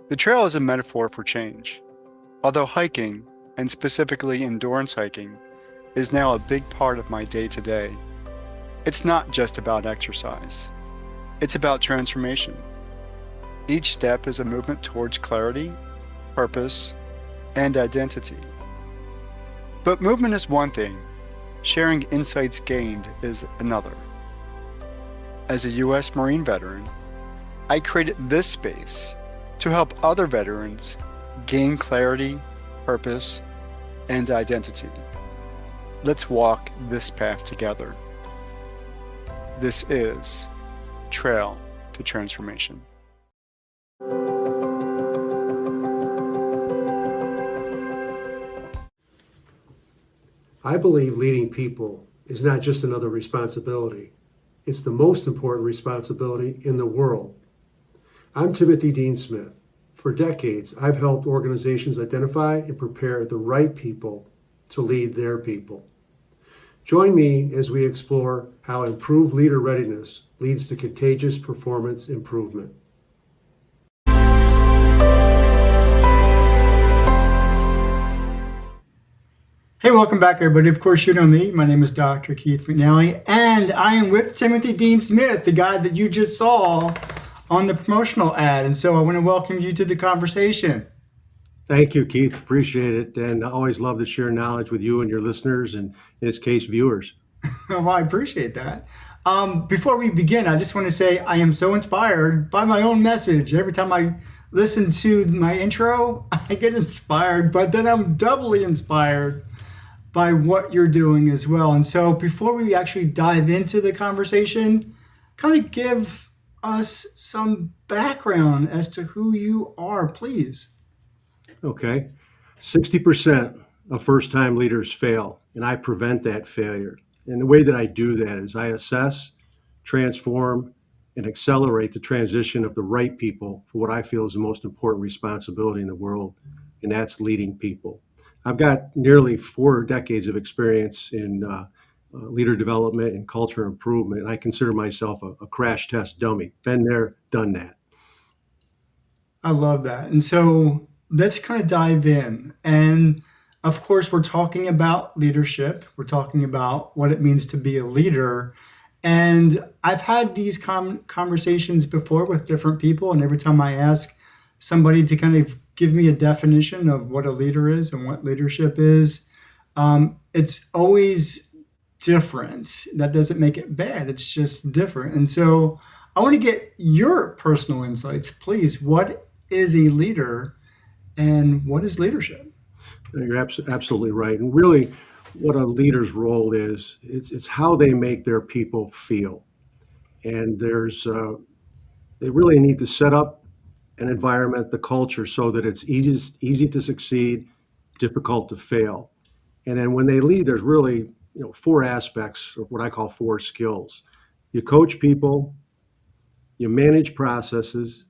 The trail is a metaphor for change. Although hiking, and specifically endurance hiking, is now a big part of my day-to-day, it's not just about exercise. It's about transformation. Each step is a movement towards clarity, purpose, and identity. But movement is one thing, sharing insights gained is another. As a U.S. Marine veteran, I created this space to help other veterans gain clarity, purpose, and identity. Let's walk this path together. This is Trail to Transformation. I believe leading people is not just another responsibility. It's the most important responsibility in the world. I'm Timothy Dean Smith. For decades, I've helped organizations identify and prepare the right people to lead their people. Join me as we explore how improved leader readiness leads to contagious performance improvement. Hey, welcome back, everybody. Of course, you know me. My name is Dr. Keith McNally, and I am with Timothy Dean Smith, the guy that you just saw on the promotional ad. And so I want to welcome you to the conversation. Thank you, Keith. Appreciate it. And I always love to share knowledge with you and your listeners, and in this case, viewers. Well, I appreciate that. Before we begin, I just want to say I am so inspired by my own message. Every time I listen to my intro, I get inspired, but then I'm doubly inspired by what you're doing as well. And so before we actually dive into the conversation, kind of give us some background as to who you are, please. Okay. 60% of first-time leaders fail, and I prevent that failure. And the way that I do that is I assess, transform, and accelerate the transition of the right people for what I feel is the most important responsibility in the world, and that's leading people. I've got nearly 4 decades of experience in leader development and culture improvement, and I consider myself a crash test dummy. Been there, done that. I love that. And so let's kind of dive in. And of course, we're talking about leadership. We're talking about what it means to be a leader. And I've had these conversations before with different people. And every time I ask somebody to kind of give me a definition of what a leader is and what leadership is, it's always different. That doesn't make it bad. It's just different. And so I want to get your personal insights, please. What is a leader and what is leadership? You're absolutely right. And really, what a leader's role is, it's how they make their people feel. And they really need to set up an environment, the culture, so that it's easy to succeed, difficult to fail. And then when they lead, there's really 4 aspects of what I call 4 skills. You coach people, you manage processes,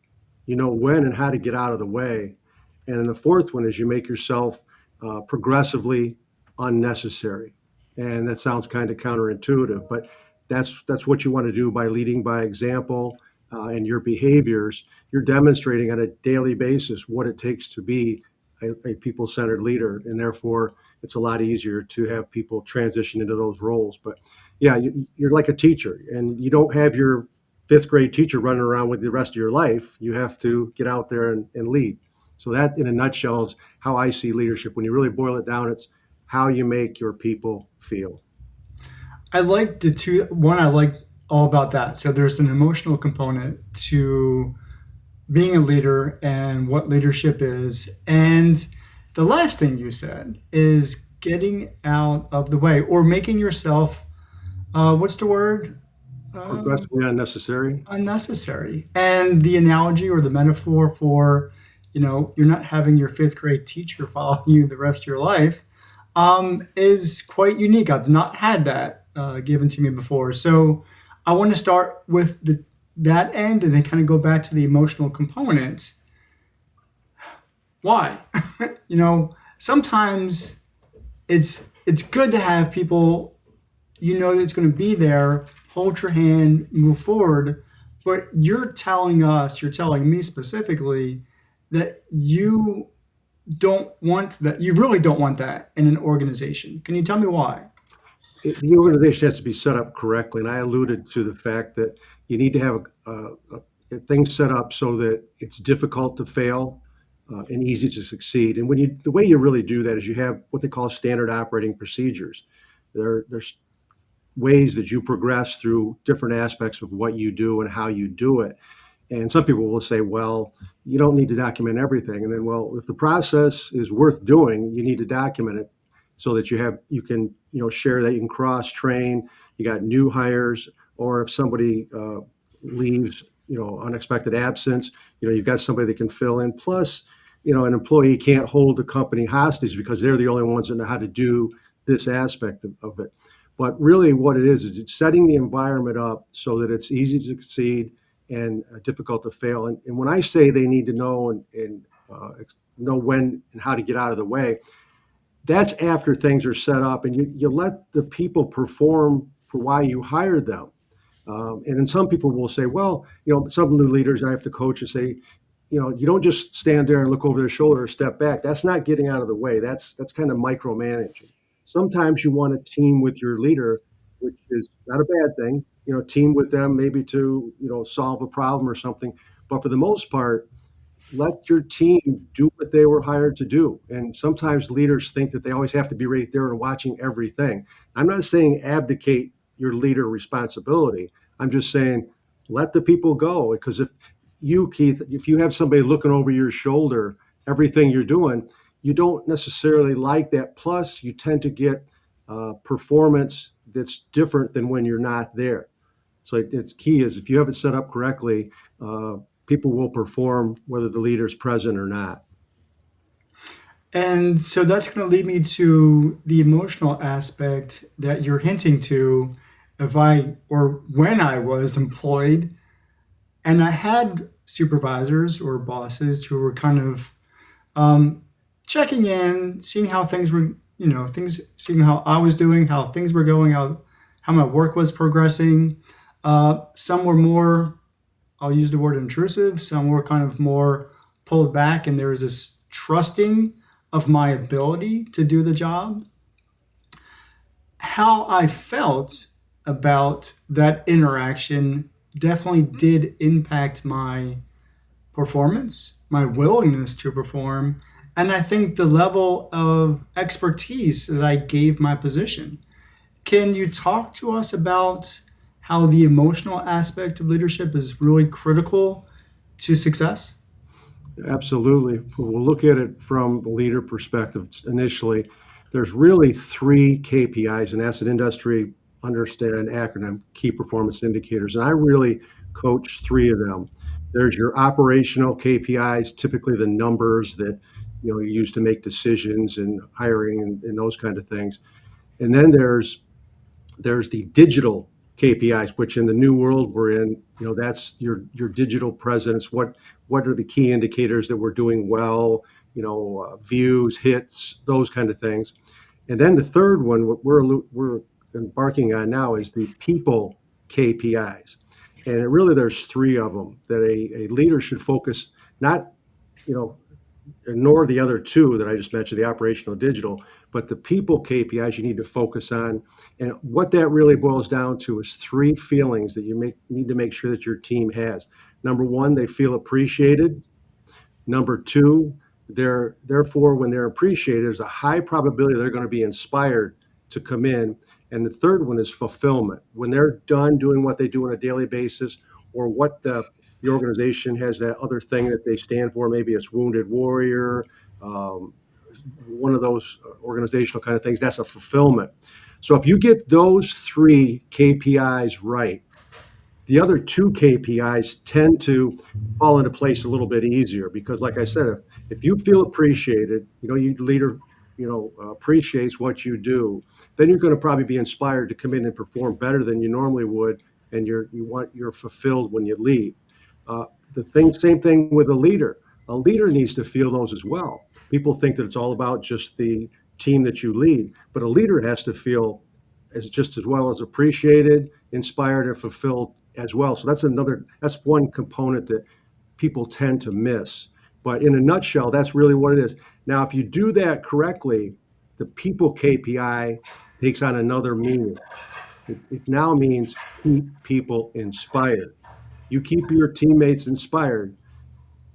you know when and how to get out of the way. And then the 4th one is you make yourself progressively unnecessary. And that sounds kind of counterintuitive, but that's what you want to do by leading by example and your behaviors. You're demonstrating on a daily basis what it takes to be a people-centered leader, and therefore it's a lot easier to have people transition into those roles. But yeah, you're like a teacher, and you don't have your 5th grade teacher running around with the rest of your life. You have to get out there and lead. So that, in a nutshell, is how I see leadership. When you really boil it down, it's how you make your people feel. I like the two. One, I like all about that. So there's an emotional component to being a leader and what leadership is. And the last thing you said is getting out of the way or making yourself, what's the word? Progressively unnecessary. Unnecessary. And the analogy or the metaphor for, you're not having your 5th grade teacher follow you the rest of your life is quite unique. I've not had that given to me before. So I want to start with that end and then kind of go back to the emotional component. Why? Sometimes it's good to have people that's going to be there, hold your hand, move forward. But you're telling me specifically that you don't want that, you really don't want that in an organization. Can you tell me why? The organization has to be set up correctly, and I alluded to the fact that you need to have things set up so that it's difficult to fail and easy to succeed. And the way you really do that is you have what they call standard operating procedures. There's ways that you progress through different aspects of what you do and how you do it. And some people will say, well, you don't need to document everything. And then, well, if the process is worth doing, you need to document it so that you can, share that, you can cross train, you got new hires, or if somebody leaves, unexpected absence, you've got somebody that can fill in. Plus, an employee can't hold the company hostage because they're the only ones that know how to do this aspect of it. But really what it is it's setting the environment up so that it's easy to succeed and difficult to fail. And when I say they need to know and know when and how to get out of the way, that's after things are set up and you let the people perform for why you hired them. And then some people will say, well, some new leaders I have to coach and say, you don't just stand there and look over their shoulder or step back. That's not getting out of the way. That's kind of micromanaging. Sometimes you want to team with your leader, which is not a bad thing. Team with them maybe to, solve a problem or something. But for the most part, let your team do what they were hired to do. And sometimes leaders think that they always have to be right there and watching everything. I'm not saying abdicate your leader responsibility. I'm just saying let the people go. Because Keith, if you have somebody looking over your shoulder, everything you're doing, you don't necessarily like that. Plus, you tend to get performance that's different than when you're not there. So it's key is if you have it set up correctly, people will perform whether the leader is present or not. And so that's going to lead me to the emotional aspect that you're hinting to. If I or when I was employed and I had supervisors or bosses who were kind of checking in, seeing how things were, seeing how I was doing, how things were going, how my work was progressing. Some were more, I'll use the word intrusive. Some were kind of more pulled back, and there was this trusting of my ability to do the job. How I felt about that interaction definitely did impact my performance, my willingness to perform, and I think the level of expertise that I gave my position. Can you talk to us about how the emotional aspect of leadership is really critical to success? Absolutely. We'll look at it from the leader perspective initially. There's really three KPIs, and that's an industry understand acronym, key performance indicators. And I really coach three of them. There's your operational KPIs, typically the numbers that you use to make decisions and hiring and those kind of things. And then there's the digital KPIs, which in the new world we're in, that's your digital presence. What are the key indicators that we're doing well? Views, hits, those kind of things. And then the third one, what we're embarking on now, is the people KPIs. And there's three of them that a leader should focus, not ignore the other two that I just mentioned, the operational digital, but the people KPIs you need to focus on. And what that really boils down to is three feelings that you need to make sure that your team has. Number one, they feel appreciated. Number two, therefore, when they're appreciated, there's a high probability they're going to be inspired to come in. And the third one is fulfillment. When they're done doing what they do on a daily basis, or what the organization has that other thing that they stand for, maybe it's wounded warrior, one of those organizational kind of things, that's a fulfillment. So if you get those three KPIs right, the other two KPIs tend to fall into place a little bit easier because, like I said, if you feel appreciated, your leader, appreciates what you do, then you're going to probably be inspired to come in and perform better than you normally would, and you're fulfilled when you leave. Same thing with a leader. A leader needs to feel those as well. People think that it's all about just the team that you lead, but a leader has to feel just as well as appreciated, inspired, and fulfilled as well. So that's one component that people tend to miss. But in a nutshell, that's really what it is. Now, if you do that correctly, the people KPI takes on another meaning. It now means keep people inspired. You keep your teammates inspired,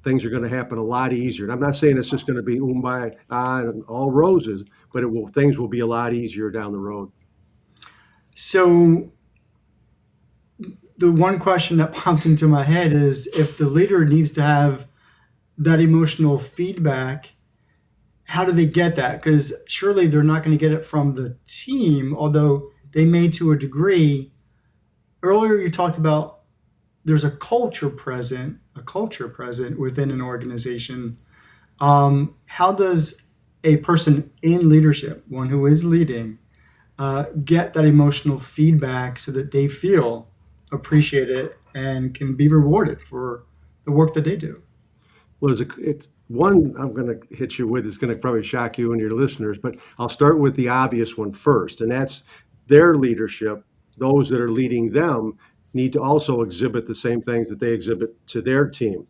things are going to happen a lot easier. And I'm not saying it's just going to be and all roses, but things will be a lot easier down the road. So the one question that popped into my head is, if the leader needs to have that emotional feedback, how do they get that? Because surely they're not going to get it from the team, although they may to a degree. Earlier, you talked about there's a culture present within an organization. How does a person in leadership, one who is leading, get that emotional feedback so that they feel appreciated and can be rewarded for the work that they do? Well, it's one I'm going to hit you with. It's going to probably shock you and your listeners, but I'll start with the obvious one first, and that's their leadership. Those that are leading them need to also exhibit the same things that they exhibit to their team.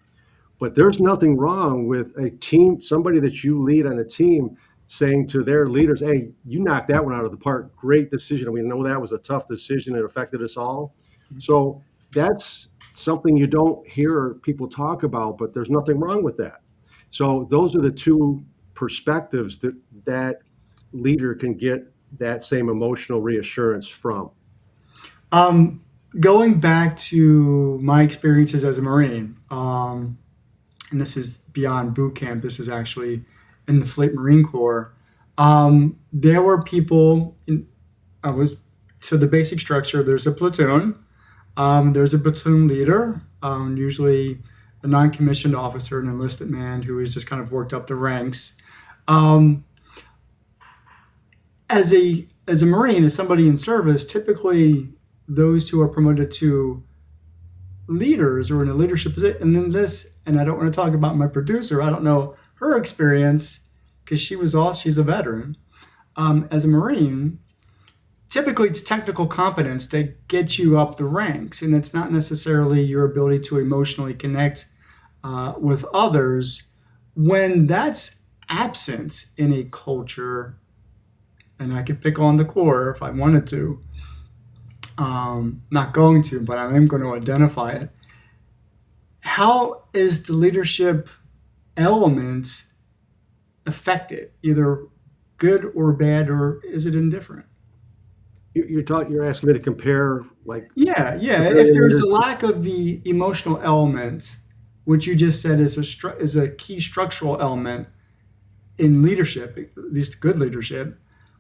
But there's nothing wrong with a team, somebody that you lead on a team, saying to their leaders, hey, you knocked that one out of the park. Great decision. We know that was a tough decision. It affected us all. So that's something you don't hear people talk about, but there's nothing wrong with that. So those are the two perspectives that leader can get that same emotional reassurance from. Going back to my experiences as a Marine, and this is beyond boot camp, this is actually in the Fleet Marine Corps. There were people, so the basic structure, there's a platoon, there's a platoon leader, usually a non-commissioned officer, an enlisted man who has just kind of worked up the ranks. As a Marine, as somebody in service, typically those who are promoted to leaders or in a leadership position, and then and I don't want to talk about my producer, I don't know her experience because she's a veteran. As a Marine, typically it's technical competence that gets you up the ranks, and it's not necessarily your ability to emotionally connect with others. When that's absent in a culture, and I could pick on the Corps if I wanted to, not going to, but I am going to identify it. How is the leadership element affected, either good or bad, or is it indifferent? You're asking me to compare, like, Yeah. If there's a lack of the emotional element, which you just said is a key structural element in leadership, at least good leadership,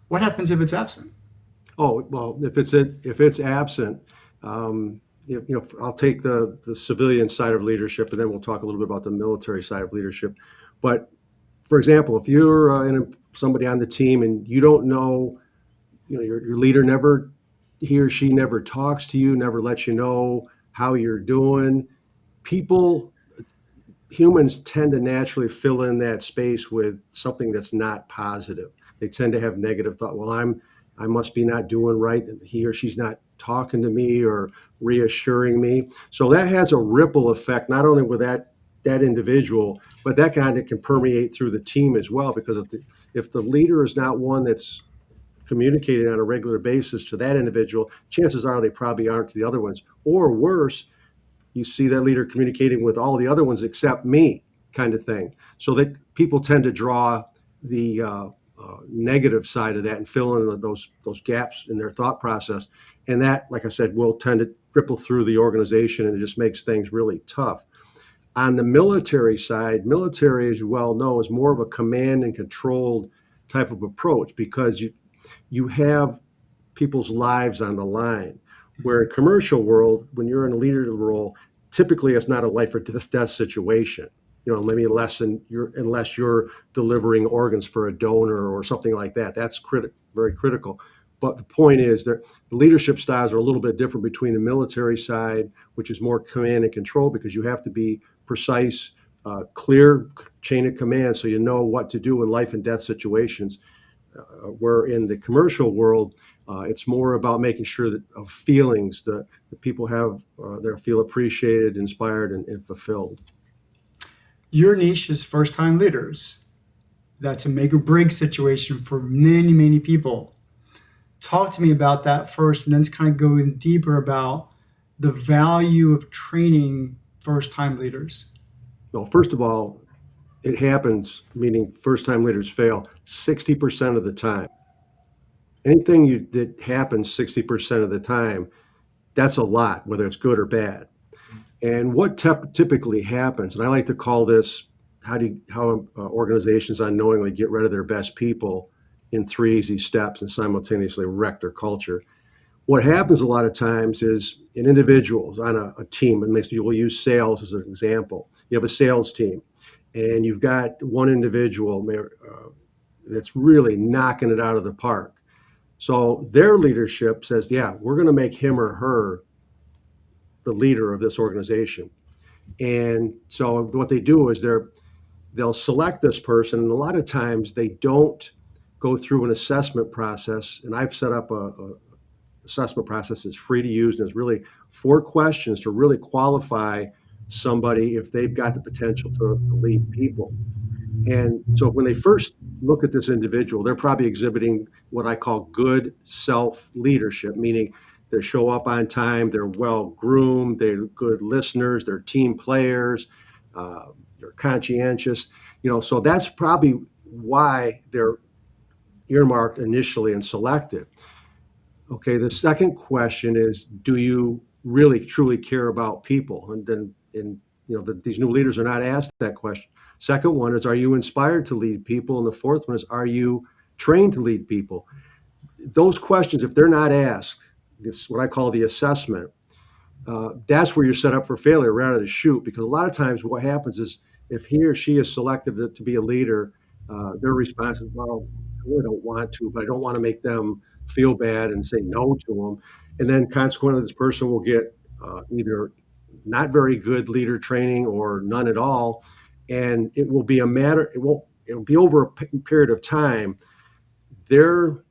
what happens if it's absent? Oh, well, if it's absent, I'll take the civilian side of leadership, and then we'll talk a little bit about the military side of leadership. But for example, if you're somebody on the team and you don't know, your leader he or she never talks to you, never lets you know how you're doing. Humans tend to naturally fill in that space with something that's not positive. They tend to have negative thought. Well, I must be not doing right. He or she's not talking to me or reassuring me. So that has a ripple effect, not only with that individual, but that kind of can permeate through the team as well. Because if the leader is not one that's communicating on a regular basis to that individual, chances are they probably aren't to the other ones. Or worse, you see that leader communicating with all the other ones except me, kind of thing. So that people tend to draw the negative side of that and fill in those gaps in their thought process. And that, like I said, will tend to ripple through the organization, and it just makes things really tough. On the military side, military, as you well know, is more of a command and controlled type of approach, because you have people's lives on the line. Where in commercial world, when you're in a leader role, typically it's not a life or death situation. Maybe unless you're delivering organs for a donor or something like that. That's very critical. But the point is that the leadership styles are a little bit different between the military side, which is more command and control, because you have to be precise, clear chain of command, so you know what to do in life and death situations. Where in the commercial world, it's more about making sure that of feelings that people have, they feel appreciated, inspired, and fulfilled. Your niche is first time leaders. That's a make or break situation for many, many people. Talk to me about that first, and then kind of go in deeper about the value of training first time leaders. Well, first of all, it happens, meaning first time leaders fail 60% of the time. Anything that happens 60% of the time, that's a lot, whether it's good or bad. And what typically happens, and I like to call this how organizations unknowingly get rid of their best people in 3 easy steps and simultaneously wreck their culture. What happens a lot of times is in individuals on a team, and we'll use sales as an example. You have a sales team, and you've got one individual that's really knocking it out of the park. So their leadership says, yeah, we're going to make him or her the leader of this organization. And so what they do is they'll select this person, and a lot of times they don't go through an assessment process. And I've set up a assessment process that's free to use, and there's really 4 questions to really qualify somebody if they've got the potential to lead people. And so when they first look at this individual, they're probably exhibiting what I call good self leadership, meaning they show up on time, they're well groomed, they're good listeners, they're team players, uh, they're conscientious. So that's probably why they're earmarked initially and selected. Okay, the second question is, do you really truly care about people? These new leaders are not asked that question. Second one is, are you inspired to lead people? And the fourth one is, are you trained to lead people? Those questions, if they're not asked, this is what I call the assessment. That's where you're set up for failure right out of the chute, because a lot of times what happens is if he or she is selected to be a leader, their response is, well, I really don't want to, but I don't want to make them feel bad and say no to them. And then consequently, this person will get either not very good leader training or none at all. And it will be it'll be over a period of time. Their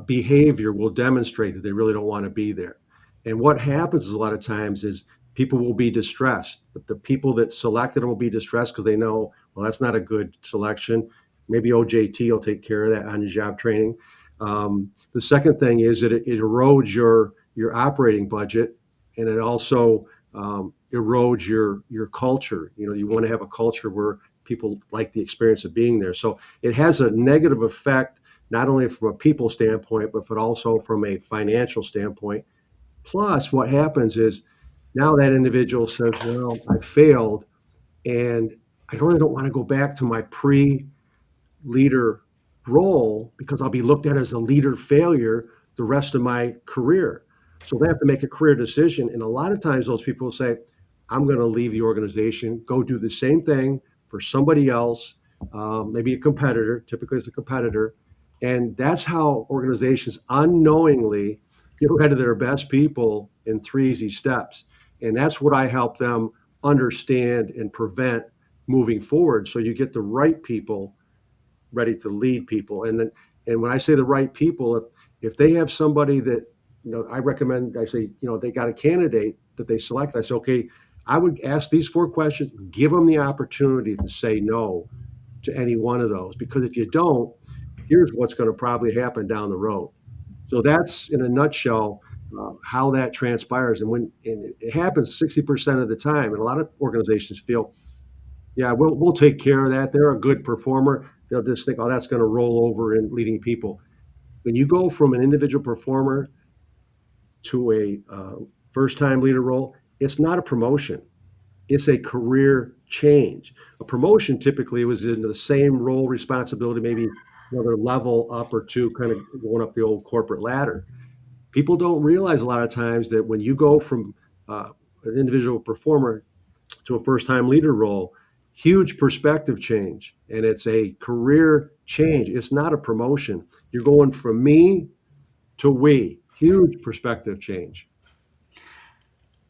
behavior will demonstrate that they really don't want to be there. And what happens is a lot of times is people will be distressed. The people that selected them will be distressed because they know, well, that's not a good selection. Maybe OJT will take care of that on job training. The second thing is that it erodes your operating budget, and it also erodes your culture. You want to have a culture where people like the experience of being there. So it has a negative effect, not only from a people standpoint, but also from a financial standpoint. Plus, what happens is now that individual says, well, I failed, and I really don't want to go back to my pre-leader role because I'll be looked at as a leader failure the rest of my career. So they have to make a career decision. And a lot of times those people will say, I'm going to leave the organization, go do the same thing for somebody else, maybe a competitor, typically it's a competitor. And that's how organizations unknowingly get rid of their best people in 3 easy steps. And that's what I help them understand and prevent moving forward. So you get the right people ready to lead people. And when I say the right people, if they have somebody that, I recommend, I say, they got a candidate that they select, I say, okay, I would ask these 4 questions, give them the opportunity to say no to any one of those. Because if you don't, here's what's going to probably happen down the road. So that's in a nutshell how that transpires. And it happens 60% of the time, and a lot of organizations feel, yeah, we'll take care of that. They're a good performer. They'll just think, oh, that's going to roll over in leading people. When you go from an individual performer to a first-time leader role, it's not a promotion. It's a career change. A promotion typically was in the same role, responsibility, maybe another level up or two, kind of going up the old corporate ladder. People don't realize a lot of times that when you go from an individual performer to a first-time leader role, huge perspective change, and it's a career change. It's not a promotion. You're going from me to we. Huge perspective change.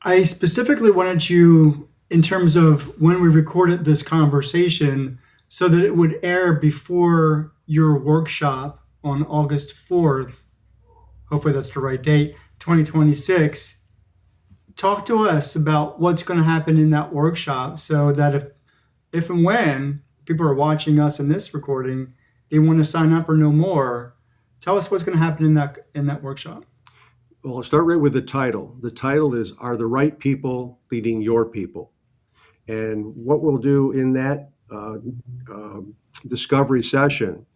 I specifically wanted you, in terms of when we recorded this conversation, so that it would air before your workshop on August 4th. Hopefully that's the right date, 2026. Talk to us about what's going to happen in that workshop so that if and when people are watching us in this recording, they want to sign up or know more, tell us what's going to happen in that workshop. Well, I'll start right with the title. The title is Are the Right People Leading Your People? And what we'll do in that uh, discovery session,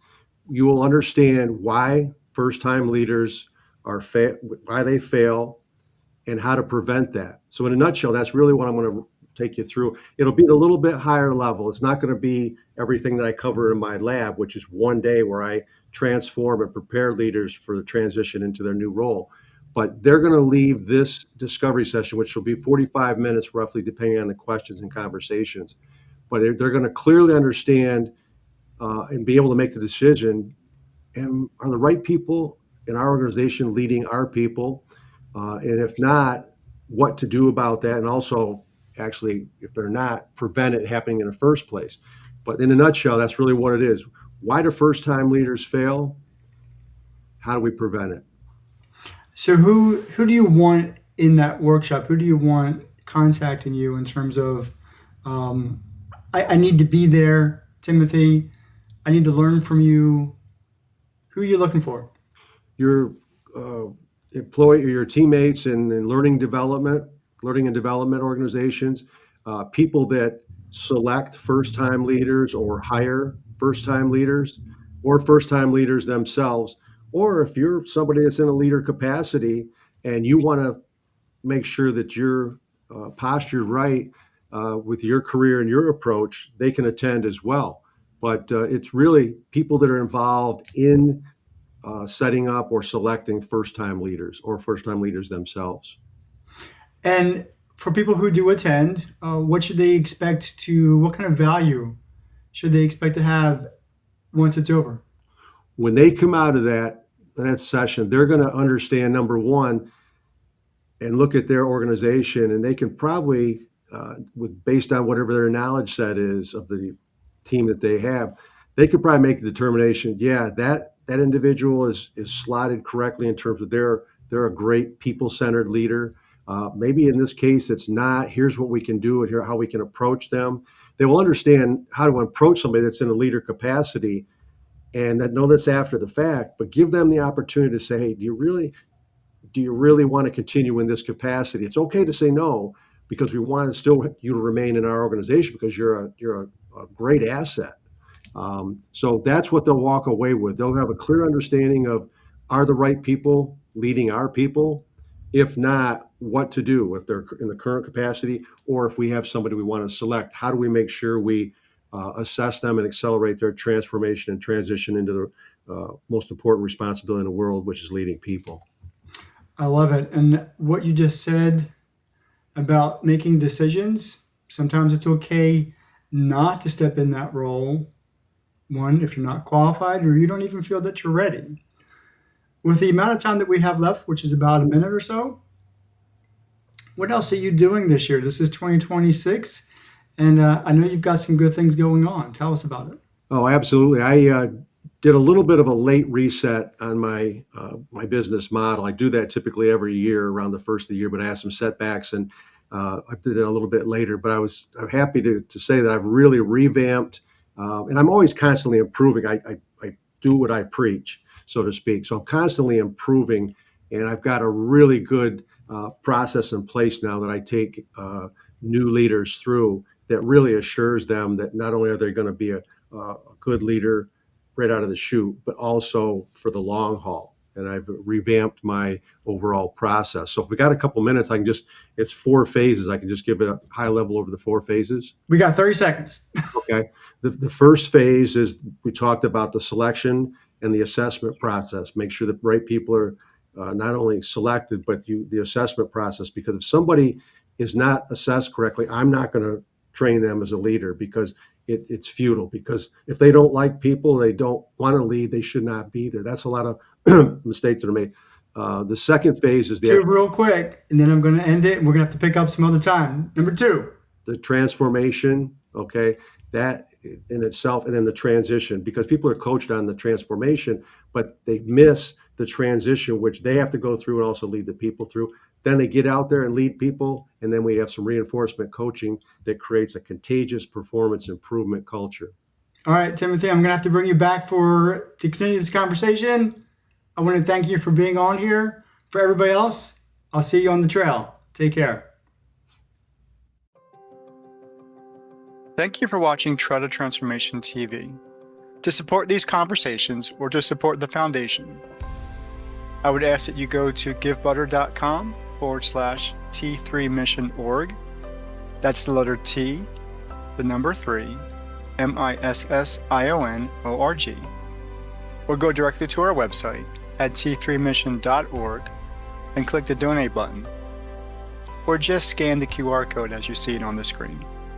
you will understand why first-time leaders why they fail, and how to prevent that. So in a nutshell, that's really what I'm going to take you through. It'll be at a little bit higher level. It's not going to be everything that I cover in my lab, which is one day where I transform and prepare leaders for the transition into their new role. But they're going to leave this discovery session, which will be 45 minutes roughly, depending on the questions and conversations. But they're going to clearly understand and be able to make the decision, and are the right people in our organization leading our people? And if not, what to do about that, and also, actually, if they're not, prevent it happening in the first place. But in a nutshell, that's really what it is. Why do first-time leaders fail? How do we prevent it? So who do you want in that workshop? Who do you want contacting you in terms of I need to be there, Timothy. I need to learn from you. Who are you looking for? Your uh, employee, your teammates in learning and development organizations, people that select first-time leaders or hire first-time leaders, or first-time leaders themselves. Or if you're somebody that's in a leader capacity and you want to make sure that you're postured right with your career and your approach, they can attend as well. But it's really people that are involved in setting up or selecting first-time leaders or first-time leaders themselves. And for people who do attend, what should they expect to? What kind of value should they expect to have once it's over? When they come out of that session, they're going to understand, number one, and look at their organization, and they can probably, based on whatever their knowledge set is of the team that they have, they could probably make the determination, yeah, that individual is slotted correctly in terms of they're a great people-centered leader. Maybe in this case it's not. Here's what we can do, and here how we can approach them. They will understand how to approach somebody that's in a leader capacity, and that know this after the fact, but give them the opportunity to say, hey, do you really want to continue in this capacity? It's okay to say no, because we want to still you to remain in our organization because you're a great asset. So that's what they'll walk away with. They'll have a clear understanding of, are the right people leading our people? If not, what to do if they're in the current capacity, or if we have somebody we want to select, how do we make sure we assess them and accelerate their transformation and transition into the most important responsibility in the world, which is leading people. I love it. And what you just said about making decisions, sometimes it's okay not to step in that role. One, if you're not qualified or you don't even feel that you're ready. With the amount of time that we have left, which is about a minute or so, what else are you doing this year? This is 2026, and I know you've got some good things going on. Tell us about it. Oh, absolutely. I did a little bit of a late reset on my business model. I do that typically every year around the first of the year, but I had some setbacks, and I did it a little bit later. But I'm happy to say that I've really revamped, and I'm always constantly improving. I do what I preach, so to speak. So I'm constantly improving, and I've got a really good process in place now that I take new leaders through that really assures them that not only are they going to be a good leader right out of the chute, but also for the long haul. And I've revamped my overall process. So if we got a couple minutes, it's 4 phases. I can just give it a high level over the 4 phases. We got 30 seconds. Okay. The first phase is we talked about the selection and the assessment process. Make sure the right people are not only selected, but the assessment process. Because if somebody is not assessed correctly, I'm not going to train them as a leader, because it's futile. Because if they don't like people, they don't want to lead, they should not be there. That's a lot of mistakes that are made. The second phase is Two real quick, and then I'm going to end it, and we're going to have to pick up some other time. Number 2. The transformation, okay, that in itself, and then the transition, because people are coached on the transformation, but they miss the transition, which they have to go through and also lead the people through. Then they get out there and lead people, and then we have some reinforcement coaching that creates a contagious performance improvement culture. All right, Timothy, I'm going to have to bring you back to continue this conversation. I want to thank you for being on here. For everybody else, I'll see you on the trail. Take care. Thank you for watching Tread of Transformation TV. To support these conversations or to support the foundation, I would ask that you go to givebutter.com/T3missionorg. That's the letter T, the number 3, MISSIONORG. Or go directly to our website at t3mission.org and click the donate button. Or just scan the QR code as you see it on the screen.